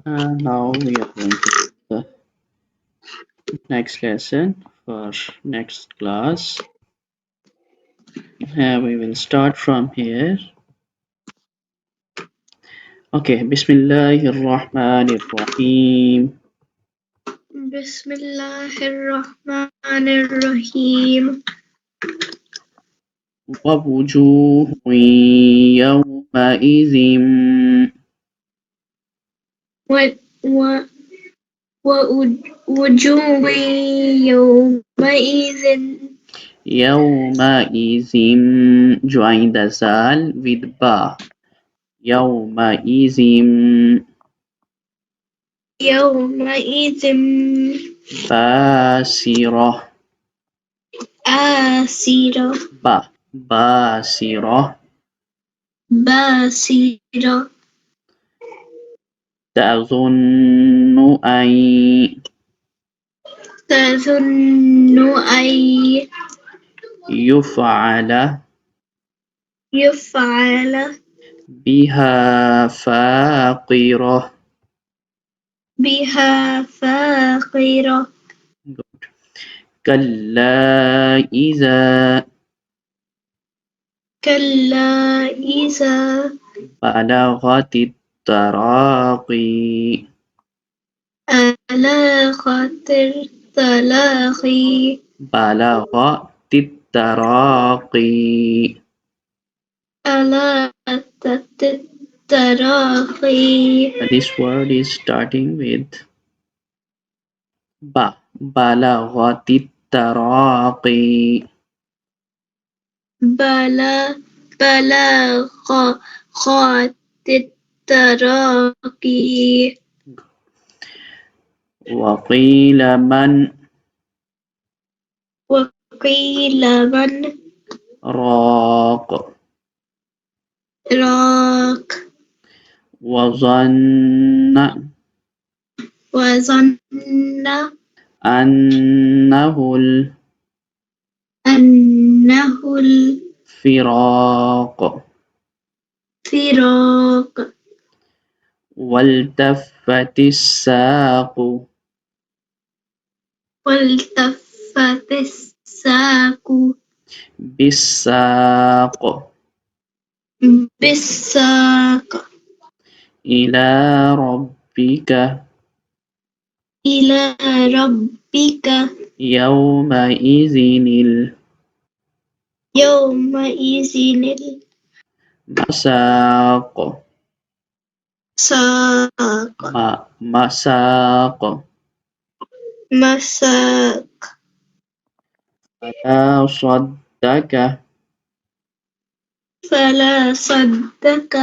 Now we are going to the next lesson for next class. We will start from here. Okay, Bismillahirrahmanirrahim. بسم الله الرحمن الرحيم ووجوه يومئذ و و ووجوه يومئذ يومئذ join the zal with ba. يومئذ يومئذ باسرة آسرة باسرة باسرة تظن أن تظن أن يفعل يفعل بها فاقرة. بها فاقرة كلا إذا كلا إذا بلغت التراقي بلغت التلاقي بلغت التراقي. ألا التراقي This word is starting with ba. بلغت التراقي. بلغ خات التراقي وقيل من وقيل من راق. راك وظن وظن أنه أنه الفراق. الفراق والتفت الساق والتفت الساق بالساق بالساق إلى ربك إلى ربك يومئذ يومئذ المساق. المساق مساق. مساق فلا صدق فلا صدق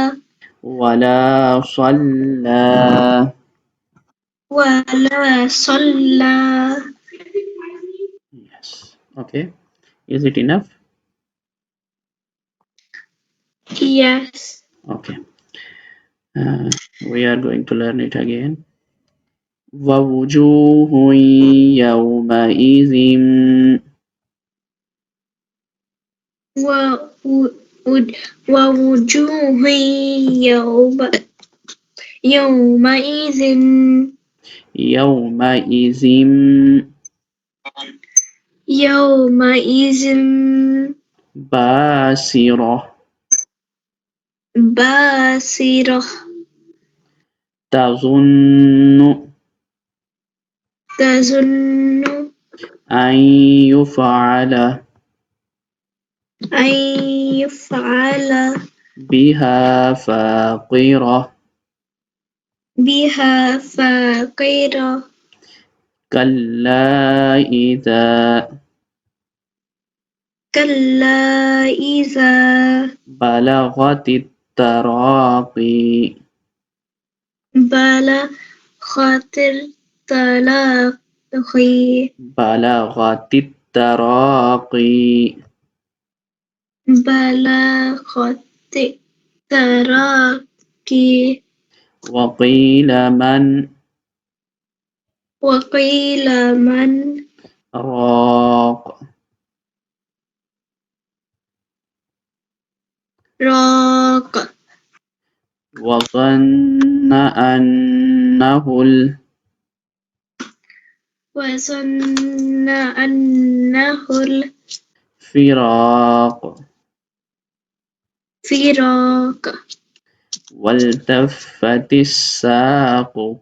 ولا صلى. ولا صلى Yes. Okay. Is it enough? Yes. Okay. We are going to learn it again. ووجوه يومئذ ووجوه يومئذ يومئذ يومئذ باسرة باسرة تظن تظن أن يفعل أن يفعل بها فاقرة. بها فاقرة كلا إذا بلغت التراقي بلغت التلاقي بلغت التراقي. بلغت التراقي وقيل من راق. راق وظن أنه وظن أنه الفراق الفراق والتفت الساق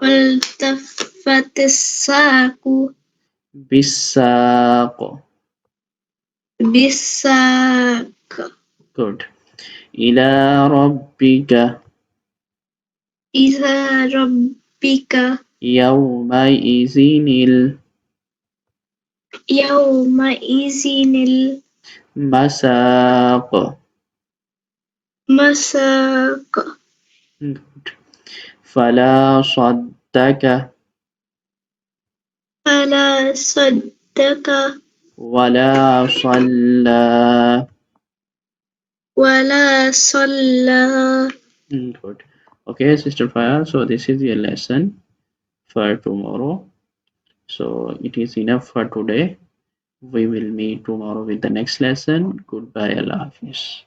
والتفت الساق بالساق. بالساق Good. إلى ربك إلى ربك يومئذ يومئذ المساق. المساق Good. فلا صدق فلا صدق ولا صلى. ولا صلى. Good. Okay, Sister Faya, so this is your lesson for tomorrow. So it is enough for today. We will meet tomorrow with the next lesson. Goodbye, Allah Hafiz.